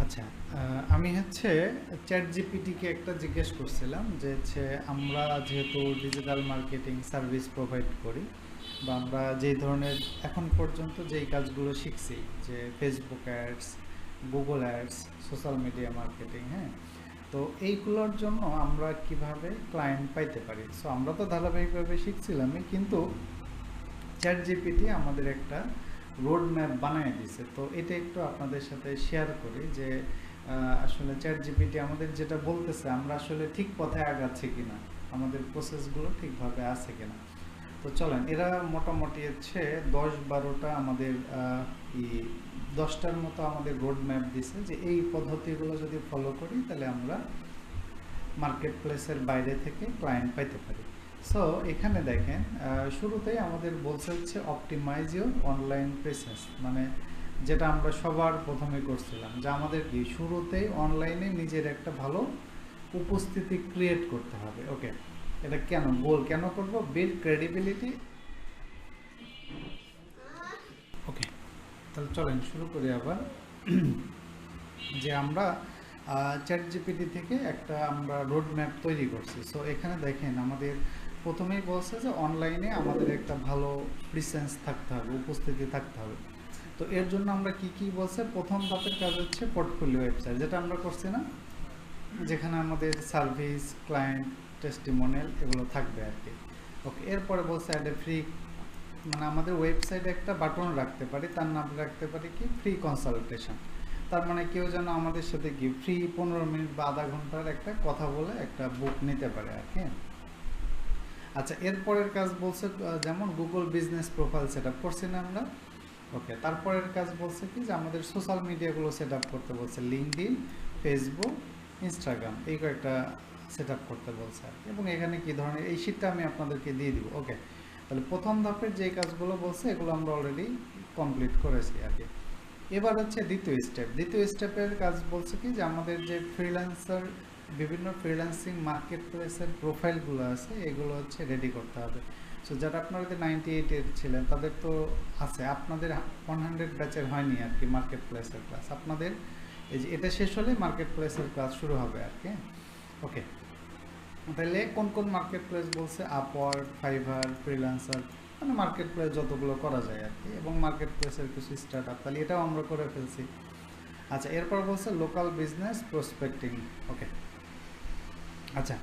আচ্ছা, আমি চ্যাট জিপিটিকে একটা জিজ্ঞেস করছিলাম যে আমরা যেহেতু ডিজিটাল মার্কেটিং সার্ভিস প্রোভাইড করি বা আমরা যেই ধরনের এখন পর্যন্ত যেই কাজগুলো শিখছি, যে Facebook ads, Google ads, social media marketing, হ্যাঁ, তো এইগুলোর জন্য আমরা কিভাবে ক্লায়েন্ট পাইতে পারি। সো আমরা তো ধারাবাহিকভাবে শিখছিলামই, কিন্তু চ্যাট জিপিটি আমাদের একটা রোড ম্যাপ বানিয়ে দিছে। তো এটা একটু আপনাদের সাথে শেয়ার করি যে আসলে চ্যাট জিপিটি আমাদের যেটা বলতেছে আমরা আসলে ঠিক পথে আগাচ্ছি কিনা, আমাদের প্রসেসগুলো ঠিকভাবে আছে কিনা। তো চলেন, এরা মোটামুটি 10-12টা আমাদের ই 10টার মতো আমাদের রোড ম্যাপ দিছে যে এই পদ্ধতিগুলো যদি ফলো করি তাহলে আমরা মার্কেট প্লেসের বাইরে থেকে ক্লায়েন্ট পাইতে পারি। সো এখানে দেখেন, শুরুতেই আমাদের বলছে অপটিমাইজ ইউর অনলাইন প্রেসেন্স, মানে যেটা আমরা সবার প্রথমে করছিলাম যে আমাদের কি শুরুতেই অনলাইনে নিজের একটা ভালো উপস্থিতি ক্রিয়েট করতে হবে। ওকে, এটা কেন গোল কেন করব, বিল্ড ক্রেডিবিলিটি। ওকে, তাহলে চলেন শুরু করি আবার। যে আমরা চ্যাট জিপিটি থেকে একটা আমরা রোড ম্যাপ তৈরি করছি। সো এখানে দেখেন আমাদের প্রথমেই বলছে যে অনলাইনে আমাদের একটা ভালো প্রিসেন্স থাকতে হবে, উপস্থিতি থাকতে হবে। তো এর জন্য আমরা কি কি বলছে, প্রথম ধাপের কাজ হচ্ছে পোর্টফোলিও ওয়েবসাইট, যেটা আমরা করছি না, যেখানে আমাদের সার্ভিস, ক্লায়েন্ট, টেস্টিমোনিয়াল এগুলো থাকবে আর কি। ওকে, এরপরে বলছে অ্যাড এ ফ্রি, মানে আমাদের ওয়েবসাইটে একটা বাটন রাখতে পারি, তার নাম রাখতে পারি কি ফ্রি কনসালটেশন। তার মানে কেউ যেন আমাদের সাথে কি ফ্রি 15 মিনিট বা আধা ঘন্টার একটা কথা বলে একটা বুক নিতে পারে আর কি। আচ্ছা, এরপরের কাজ বলছে যেমন Google business profile set up করছি না আমরা। ওকে, তারপরের কাজ বলছে কি যে আমাদের সোশ্যাল মিডিয়াগুলো সেট আপ করতে বলছে, লিঙ্কডইন, ফেসবুক, ইনস্টাগ্রাম, এই কয়েকটা সেট আপ করতে বলছে আর কি। এবং এখানে কি ধরনের এই শীটটা আমি আপনাদেরকে দিয়ে দিব। ওকে, তাহলে প্রথম ধাপের যে কাজগুলো বলছে এগুলো আমরা অলরেডি কমপ্লিট করেছি আর কি। এবার হচ্ছে দ্বিতীয় স্টেপের কাজ বলছে কি যে আমাদের যে ফ্রিল্যান্সার, বিভিন্ন ফ্রিল্যান্সিং মার্কেট প্লেসের প্রোফাইলগুলো আছে এগুলো রেডি করতে হবে। সো যারা আপনারা যে 98-এর ছিলেন তাদের তো আছে, আপনাদের 100 ব্যাচের হয়নি আর কি মার্কেট প্লেসের ক্লাস। আপনাদের এই যে এটা শেষ হলে মার্কেট প্লেসের ক্লাস শুরু হবে আর কি। ওকে, তাহলে কোন কোন মার্কেট প্লেস বলছে, আপওয়ার্ক, ফাইভার, ফ্রিল্যান্সার, মানে মার্কেট প্লেস যতগুলো করা যায় আর কি, এবং মার্কেট প্লেসের কিছু স্টার্ট আপ, তাহলে এটাও আমরা করে ফেলছি। আচ্ছা, এরপর বলছে লোকাল বিজনেস প্রসপেক্টিং। ওকে, আচ্ছা,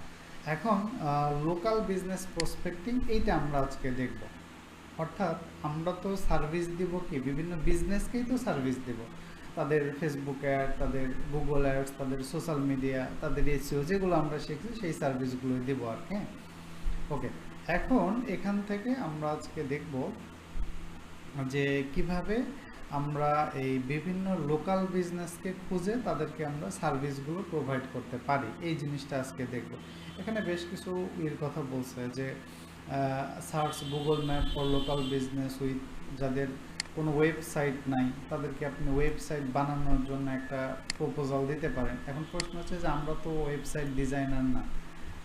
এখন লোকাল বিজনেস প্রসপেক্টিং এইটা আমরা আজকে দেখব। অর্থাৎ আমরা তো সার্ভিস দিব কি, বিভিন্ন বিজনেসকেই তো সার্ভিস দিব, তাদের ফেসবুক অ্যাড, তাদের গুগল অ্যাডস, তাদের সোশ্যাল মিডিয়া, তাদের এসইও, যেগুলো আমরা শিখছি সেই সার্ভিসগুলো দিব আর কি। ওকে, এখন এখান থেকে আমরা আজকে দেখব যে কিভাবে আমরা এই বিভিন্ন লোকাল বিজনেসকে খুঁজে তাদেরকে আমরা সার্ভিসগুলো প্রোভাইড করতে পারি, এই জিনিসটা আজকে দেখব। এখানে বেশ কিছু কথা বলছে যে search Google map for local business with, যাদের কোনো ওয়েবসাইট নাই তাদেরকে আপনি ওয়েবসাইট বানানোর জন্য একটা প্রপোজাল দিতে পারেন। এখন প্রশ্ন হচ্ছে যে আমরা তো ওয়েবসাইট ডিজাইনার না,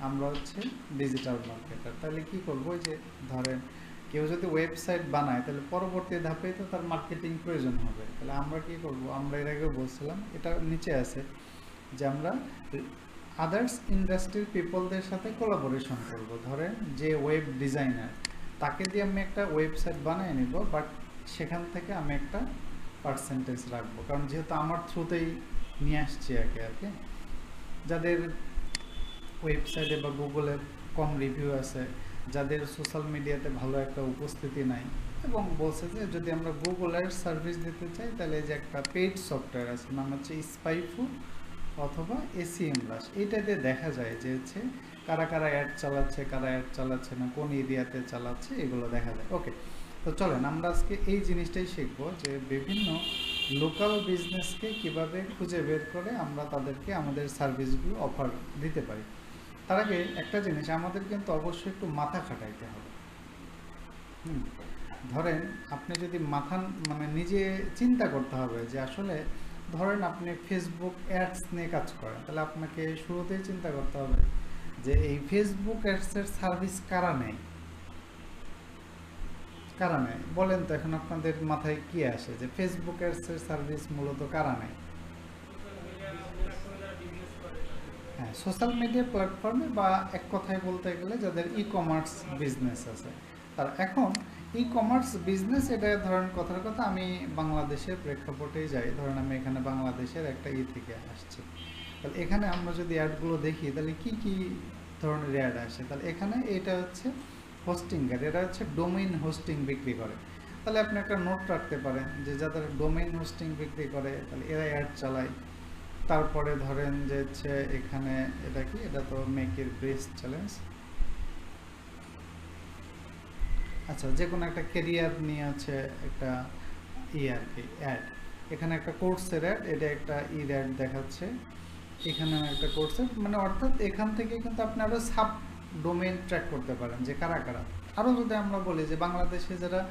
আমরা ডিজিটাল মার্কেটার, তাহলে কি করবো, যে ধরেন কেউ যদি ওয়েবসাইট বানায় তাহলে পরবর্তী ধাপে তো তার মার্কেটিং প্রয়োজন হবে। তাহলে আমরা কি করব, আমরা এর আগেও বলছিলাম, এটা নিচে আছে যে আমরা আদার্স ইন্ডাস্ট্রির পিপলদের সাথে কোলাবোরেশন করব। ধরেন যে ওয়েব ডিজাইনার, তাকে দিয়ে আমি একটা ওয়েবসাইট বানিয়ে নিব, বাট সেখান থেকে আমি একটা পার্সেন্টেজ রাখবো, কারণ যেহেতু আমার থ্রুতেই নিয়ে আসছি একে আর কি। যাদের ওয়েবসাইটে বা গুগলে কম রিভিউ আছে, যাদের সোশ্যাল মিডিয়াতে ভালো একটা উপস্থিতি নাই, এবং বলছে যে যদি আমরা গুগলের সার্ভিস দিতে চাই তাহলে যে একটা পেইড সফটওয়্যার আছে, নাম হচ্ছে স্পাইফু অথবা এসিএম রাশ, এইটাতে দেখা যায় যে কারা কারা অ্যাড চালাচ্ছে, কারা অ্যাড চালাচ্ছে না, কোন এরিয়াতে চালাচ্ছে, এগুলো দেখা যায়। ওকে, তো চলেন আমরা আজকে এই জিনিসটাই শিখবো যে বিভিন্ন লোকাল বিজনেসকে কিভাবে খুঁজে বের করে আমরা তাদেরকে আমাদের সার্ভিসগুলো অফার দিতে পারি। তার আগে একটা জিনিস আমাদের কিন্তু অবশ্যই একটু মাথা খাটাইতে হবে। ধরেন আপনি যদি মানে নিজে চিন্তা করতে হবে যে আসলে ধরেন আপনি ফেসবুক অ্যাডস নিয়ে কাজ করেন, তাহলে আপনাকে শুরুতেই চিন্তা করতে হবে যে এই ফেসবুক অ্যাডসের সার্ভিস কারা নেয়, কারা নেয় বলেন তো। এখন আপনাদের মাথায় কি আসে যে ফেসবুক অ্যাডসের সার্ভিস মূলত কারা নেয়? হ্যাঁ, সোশ্যাল মিডিয়া প্ল্যাটফর্মে বা এক কথায় বলতে গেলে যাদের ই কমার্স বিজনেস আছে, তার এখন ই কমার্স বিজনেস, এটা ধরেন কথার কথা আমি বাংলাদেশের প্রেক্ষাপটেই যাই, ধরেন আমি এখানে বাংলাদেশের একটা থেকে আসছি, তাহলে এখানে আমরা যদি অ্যাডগুলো দেখি তাহলে কি কি ধরনের অ্যাড আসে, তাহলে এখানে এটা হচ্ছে হোস্টিংয়ের, এরা হচ্ছে ডোমেইন হোস্টিং বিক্রি করে। তাহলে আপনি একটা নোট রাখতে পারেন যে যাদের ডোমেইন হোস্টিং বিক্রি করে তাহলে এরা অ্যাড চালায়। তারপরে ধরেন যে হচ্ছে এখানে এটা কি, এটা তো মেকের বেস্ট চ্যালেঞ্জ, আচ্ছা যে কোনো একটা কেরিয়ার নিয়ে আছে একটা আর কি অ্যাড, এখানে একটা কোর্সের অ্যাড, এটা একটা অ্যাড দেখাচ্ছে, এখানে একটা কোর্সের, মানে অর্থাৎ এখান থেকে কিন্তু আপনি আরও সাব ডোমেইন ট্র্যাক করতে পারেন যে কারা কারা। আরও যদি আমরা বলি যে বাংলাদেশে যারা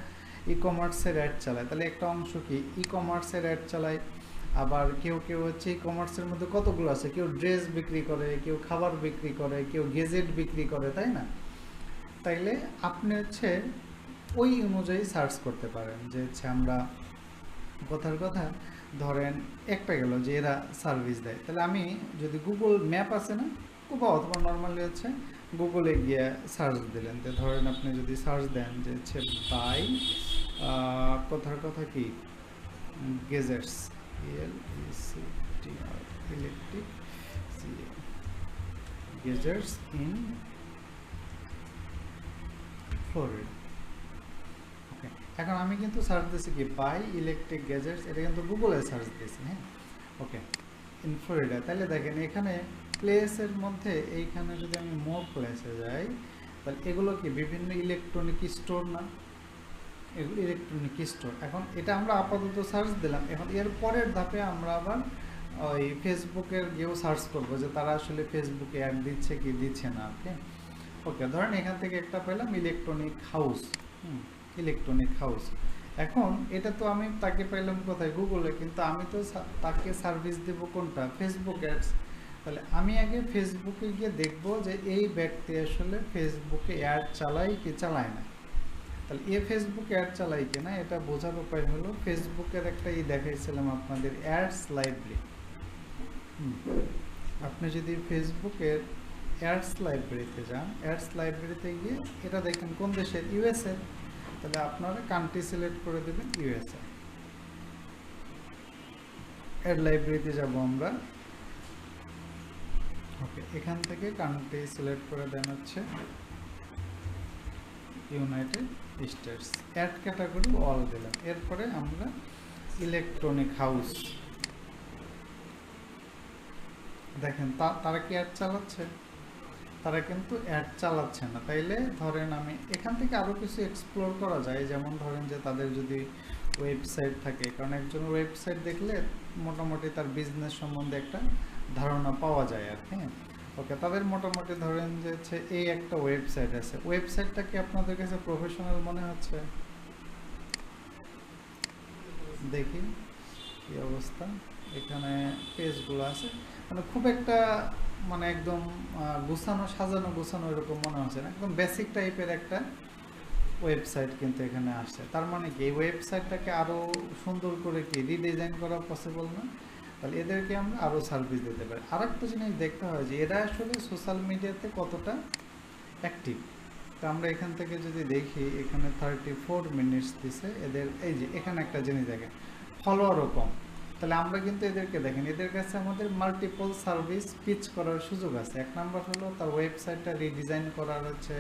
ই কমার্সের অ্যাড চালায়, তাহলে একটা অংশ কি ই কমার্সের অ্যাড চালায়, আবার কেউ কেউ হচ্ছে ই কমার্সের মধ্যে কতগুলো আছে, কেউ ড্রেস বিক্রি করে, কেউ খাবার বিক্রি করে, কেউ গেজেট বিক্রি করে, তাই না? তাইলে আপনি হচ্ছে ওই অনুযায়ী সার্চ করতে পারেন যে হচ্ছে আমরা কথার কথা ধরেন একটা গেল যে এরা সার্ভিস দেয়, তাহলে আমি যদি গুগল ম্যাপ আছে না খুব, অথবা নর্মালি হচ্ছে গুগলে গিয়ে সার্চ দিলেন, তো ধরেন আপনি যদি সার্চ দেন যে হচ্ছে বাই কথার কথা কি gadgets, electric gadgets in Florida. Okay, এখন আমি কিন্তু সার্চ দিয়েছি কি বাই ইলেকট্রিক গ্যাজেটস, এটা কিন্তু গুগলে সার্চ দিয়েছি, হ্যাঁ। ওকে, ইন ফ্লোরিডা, তাহলে দেখেন এখানে প্লেসের মধ্যে এইখানে যদি আমি মোর প্লেসে যাই, তাহলে এগুলো কি বিভিন্ন ইলেকট্রনিক স্টোর না, এগুলো ইলেকট্রনিক স্টোর। এখন এটা আমরা আপাতত সার্চ দিলাম, এখন এর পরের ধাপে আমরা আবার ওই ফেসবুকের গিয়েও সার্চ করবো যে তারা আসলে ফেসবুকে অ্যাড দিচ্ছে কি দিচ্ছে না। ওকে, ওকে, ধরেন এখান থেকে একটা পেলাম ইলেকট্রনিক হাউস, ইলেকট্রনিক হাউস। এখন এটা তো আমি তাকে পেলাম কোথায়, গুগলে, কিন্তু আমি তো তাকে সার্ভিস দেব কোনটা, ফেসবুক অ্যাডস। তাহলে আমি আগে ফেসবুকে গিয়ে দেখবো যে এই ব্যক্তি আসলে ফেসবুকে অ্যাড চালায় কি চালায় না। তাহলে ফেসবুকে অ্যাড চালাই কিনা এটা বোঝার উপায় হলো ফেসবুকের একটা দেখাইছিলাম আপনাদের অ্যাডস লাইব্রেরি। আপনি যদি ফেসবুকের অ্যাডস লাইব্রেরিতে যান, অ্যাডস লাইব্রেরিতে গিয়ে এটা দেখেন কোন দেশের, ইউএসএ, তাহলে আপনারা কান্ট্রি সিলেক্ট করে দেবেন ইউএসএ। অ্যাড লাইব্রেরিতে যাব আমরা, ওকে, এখান থেকে কান্ট্রি সিলেক্ট করে দেন হচ্ছে United states, add category all দিলাম, এরপরে আমরা ইলেকট্রনিক হাউস, দেখেন তারা কি অ্যাড চালাচ্ছে, তারা কিন্তু অ্যাড চালাচ্ছে না। তাইলে ধরেন আমি এখান থেকে আরও কিছু এক্সপ্লোর করা যায়, যেমন ধরেন যে তাদের যদি ওয়েবসাইট থাকে, কারণ একজন ওয়েবসাইট দেখলে মোটামুটি তার বিজনেস সম্বন্ধে একটা ধারণা পাওয়া যায় আর, হ্যাঁ। ওকে, তাদের মোটামুটি ধরেন যে হচ্ছে এই একটা ওয়েবসাইট আছে, ওয়েবসাইটটা কি আপনাদের কাছে প্রফেশনাল মনে হচ্ছে? দেখি কি অবস্থা, এখানে পেজগুলো আছে, মানে খুব একটা মানে একদম গুছানো সাজানো গোছানো এরকম মনে হচ্ছে না, একদম বেসিক টাইপের একটা ওয়েবসাইট কিন্তু এখানে আসছে। তার মানে কি এই ওয়েবসাইটটাকে আরও সুন্দর করে কি রিডিজাইন করা পসিবল না? তাহলে এদেরকে আমরা আরও সার্ভিস দিতে পারি। আর একটা জিনিস দেখতে হয় যে এরা আসলে সোশ্যাল মিডিয়াতে কতটা অ্যাক্টিভ। তো আমরা এখান থেকে যদি দেখি এখানে 34 মিনিটস দিছে এদের, এই যে এখানে একটা জিনিস দেখেন ফলোয়ারও কম, তাহলে আমরা কিন্তু এদেরকে দেখেন এদের কাছে আমাদের মাল্টিপল সার্ভিস পিচ করার সুযোগ আছে। এক নাম্বার হলো তার ওয়েবসাইটটা রিডিজাইন করার হচ্ছে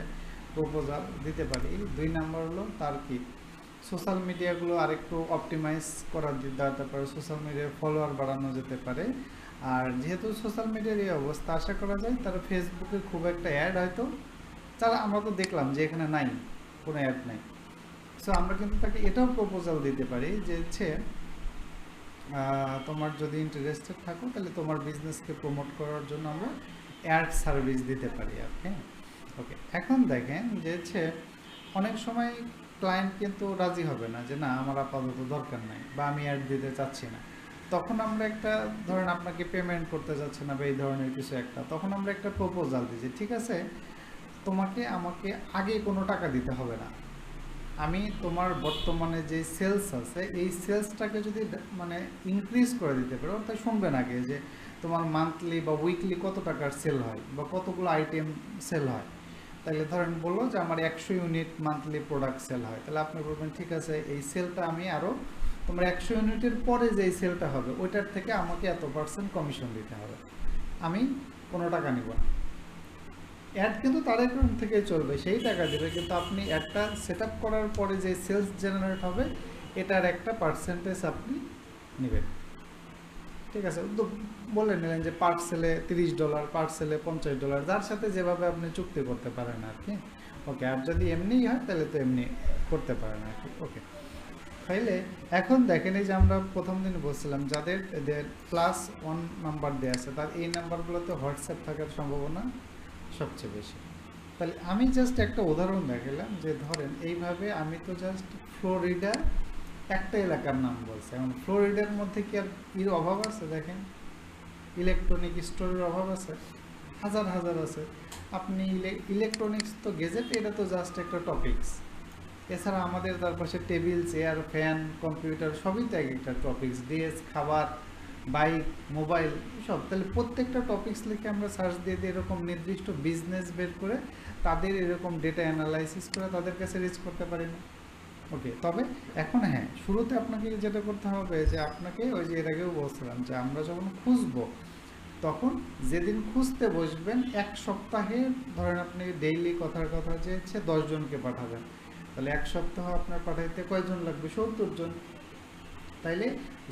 প্রপোজাল দিতে পারি, 2 নাম্বার হলো তার কি সোশ্যাল মিডিয়াগুলো আরেকটু অপটিমাইজ করার দিতে পারে, সোশ্যাল মিডিয়ার ফলোয়ার বাড়ানো যেতে পারে। আর যেহেতু সোশ্যাল মিডিয়ার এই অবস্থা, আশা করা যায় তারা ফেসবুকে খুব একটা অ্যাড হয়তো তারা, আমরা তো দেখলাম যে এখানে নাই, কোনো অ্যাড নাই। সো আমরা কিন্তু তাকে এটাও প্রপোজাল দিতে পারি যে হচ্ছে তোমার যদি ইন্টারেস্টেড থাকো তাহলে তোমার বিজনেসকে প্রমোট করার জন্য আমরা অ্যাড সার্ভিস দিতে পারি আর, হ্যাঁ। ওকে, এখন দেখেন যে হচ্ছে অনেক সময় ক্লায়েন্ট কিন্তু রাজি হবে না যে না আমার আপাতত দরকার নাই বা আমি অ্যাড দিতে চাচ্ছি না, তখন আমরা একটা ধরেন আপনাকে পেমেন্ট করতে যাচ্ছে না বা এই ধরনের কিছু একটা, তখন আমরা একটা প্রপোজাল দিই যে ঠিক আছে তোমাকে আমাকে আগে কোনো টাকা দিতে হবে না, আমি তোমার বর্তমানে যে সেলস আছে এই সেলসটাকে যদি মানে ইনক্রিজ করে দিতে পারো, তাই শুনবে না আগে যে তোমার মান্থলি বা উইকলি কত টাকার সেল হয় বা কতগুলো আইটেম সেল হয়। তাহলে ধরেন বললো যে আমার 100 ইউনিট মান্থলি প্রোডাক্ট সেল হয়, তাহলে আপনি বলবেন ঠিক আছে এই সেলটা আমি আরও, তোমার 100 ইউনিটের পরে যে সেলটা হবে ওইটার থেকে আমাকে এত % কমিশন দিতে হবে, আমি কোনো টাকা নিব না। অ্যাড কিন্তু তার অ্যাকাউন্ট থেকে চলবে, সেই টাকা দেবে, কিন্তু আপনি অ্যাডটা সেট আপ করার পরে যে সেলস জেনারেট হবে এটার একটা পার্সেন্টেজ আপনি নেবেন। ঠিক আছে, তো বলে নিলেন যে পার সেলে $30, পার সেলে $50, যার সাথে যেভাবে আপনি চুক্তি করতে পারেন আর কি। ওকে, আর যদি এমনিই হয় তাহলে তো এমনি করতে পারেন আর কি। ওকে, তাইলে এখন দেখেন এই যে আমরা প্রথম দিন বলছিলাম যাদের +1 নাম্বার দেওয়া আছে তার এই নাম্বারগুলোতে হোয়াটসঅ্যাপ থাকার সম্ভাবনা সবচেয়ে বেশি। তাহলে আমি জাস্ট একটা উদাহরণ দেখালাম যে ধরেন এইভাবে আমি তো জাস্ট ফ্লোরিডা একটা এলাকার নাম বলছি, এখন ফ্লোরিডার মধ্যে কি আর এর অভাব আছে? দেখেন ইলেকট্রনিক স্টোরের অভাব আছে, হাজার হাজার আছে। আপনি ইলেকট্রনিক্স তো গেজেট, এটা তো জাস্ট একটা টপিকস। এছাড়া আমাদের তার পাশে টেবিল, চেয়ার, ফ্যান, কম্পিউটার সবই তো এক একটা টপিকস, ড্রেস, খাবার, বাইক, মোবাইল সব। তাহলে প্রত্যেকটা টপিকস লিখে আমরা সার্চ দিয়ে দিয়ে এরকম নির্দিষ্ট বিজনেস বের করে তাদের এরকম ডেটা অ্যানালাইসিস করে তাদের কাছে রিচ করতে পারি না। ওকে, তবে এখন হ্যাঁ শুরুতে আপনাকে যেটা করতে হবে যে আপনাকে ওই যে এর আগেও বলছিলাম যে আমরা যখন খুঁজবো তখন যেদিন খুঁজতে বসবেন 1 সপ্তাহে ধরেন আপনি ডেইলি কথার কথা যে হচ্ছে 10 জনকে পাঠাবেন, তাহলে 1 সপ্তাহ আপনার পাঠাইতে কয়জন লাগবে? 70 জন। তাইলে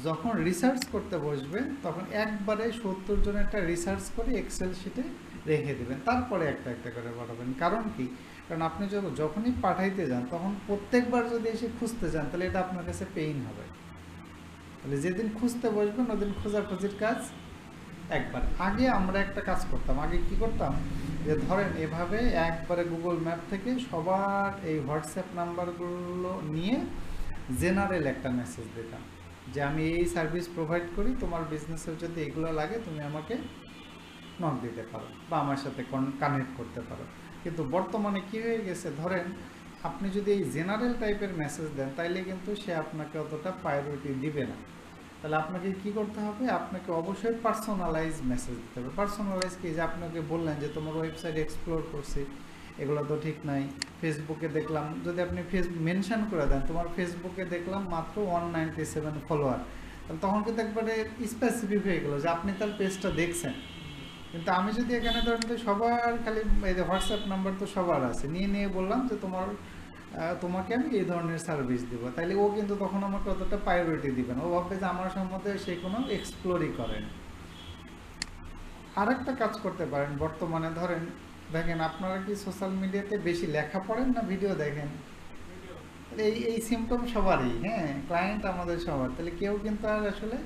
যখন রিসার্চ করতে বসবেন তখন একবারে 70 জন একটা রিসার্চ করে এক্সেল শিটে রেখে দেবেন, তারপরে একটা একটা করে পাঠাবেন। কারণ কি? কারণ আপনি যখনই পাঠাইতে যান তখন প্রত্যেকবার যদি এসে খুঁজতে যান তাহলে এটা আপনার কাছে পেইন হবে। তাহলে যেদিন খুঁজতে বসবেন ওদিন খোঁজাখুঁজির কাজ একবার। আগে আমরা একটা কাজ করতাম, আগে কি করতাম যে ধরেন এভাবে একবারে গুগল ম্যাপ থেকে সবার এই হোয়াটসঅ্যাপ নাম্বারগুলো নিয়ে জেনারেল একটা মেসেজ দিতাম যে আমি এই সার্ভিস প্রোভাইড করি, তোমার বিজনেসের যদি এগুলো লাগে তুমি আমাকে নক দিতে পারো বা আমার সাথে কানেক্ট করতে পারো। কিন্তু বর্তমানে কি হয়ে গেছে, ধরেন আপনি যদি এই জেনারেল টাইপের মেসেজ দেন তাইলে কিন্তু সে আপনাকে অতটা প্রায়োরিটি দিবে না। তাহলে আপনাকে কি করতে হবে? আপনাকে অবশ্যই পার্সোনালাইজ মেসেজ দিতে হবে। পার্সোনালাইজ কি? যে আপনাকে বললেন যে তোমার ওয়েবসাইট এক্সপ্লোর করছি, এগুলো তো ঠিক নাই। ফেসবুকে দেখলাম, যদি আপনি মেনশন করে দেন তোমার ফেসবুকে দেখলাম মাত্র 197 ফলোয়ার, তাহলে তখন কিন্তু একবারে স্পেসিফিক হয়ে গেলো যে আপনি তার পেজটা দেখছেন। কিন্তু আমি যদি এখানে ধরেন তো সবার খালি এই যে হোয়াটসঅ্যাপ নাম্বার তো সবার আছে, নিয়ে নিয়ে বললাম যে তোমাকে আমি এই ধরনের সার্ভিস দিব, তাইলে ও কিন্তু তখন আমাকে অতটা প্রায়োরিটি দিবে না, ও ভাববে যে আমার সম্বন্ধে সে কোনো এক্সপ্লোরই করেন। আর একটা কাজ করতে পারেন বর্তমানে, ধরেন দেখেন আপনারা কি সোশ্যাল মিডিয়াতে বেশি লেখা পড়েন না ভিডিও দেখেন? এই সিমটম সবারই, হ্যাঁ ক্লায়েন্ট আমাদের সবার। তাহলে কেউ কিন্তু আর আসলে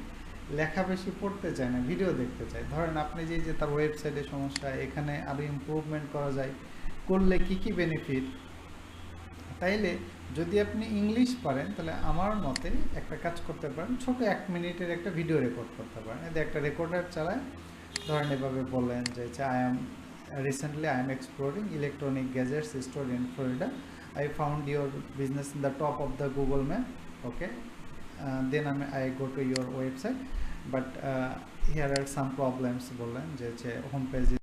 লেখা বেশি পড়তে চায় না, ভিডিও দেখতে চায়। ধরেন আপনি যে তার ওয়েবসাইটে সমস্যা, এখানে আরও ইমপ্রুভমেন্ট করা যায়, করলে কি কি বেনিফিট। তাইলে যদি আপনি ইংলিশ পারেন তাহলে আমার মতে একটা কাজ করতে পারেন, ছোট 1 মিনিটের একটা ভিডিও রেকর্ড করতে পারেন। এতে একটা রেকর্ডার চালায় ধরেন এভাবে বললেন যে recently I am exploring electronic gadgets store in Florida. I found your business in the top of the Google map. Okay, then I go to your website, but here are some problems. বললেন যে home page